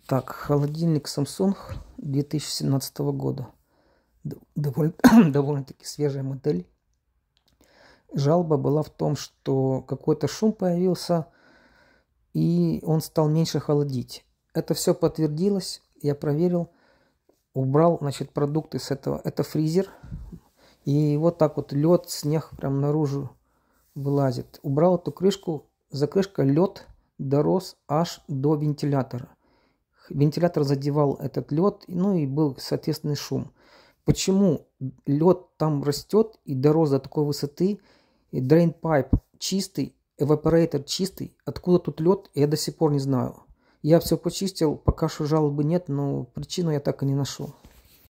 Так, холодильник Samsung 2017 года. Довольно-таки свежая модель. Жалоба была в том, что какой-то шум появился, и он стал меньше холодить. Это все подтвердилось, я проверил, убрал, значит, продукты с этого. Это фризер, и вот так вот лед, снег прям наружу вылазит. Убрал эту крышку, за крышкой лед дорос аж до вентилятора. Вентилятор задевал этот лед, ну и был соответственный шум. Почему лед там растет и дорос до такой высоты, и drain pipe чистый, эвапоратор чистый, откуда тут лед, я до сих пор не знаю. Я все почистил, пока что жалобы нет, но причину я так и не нашел.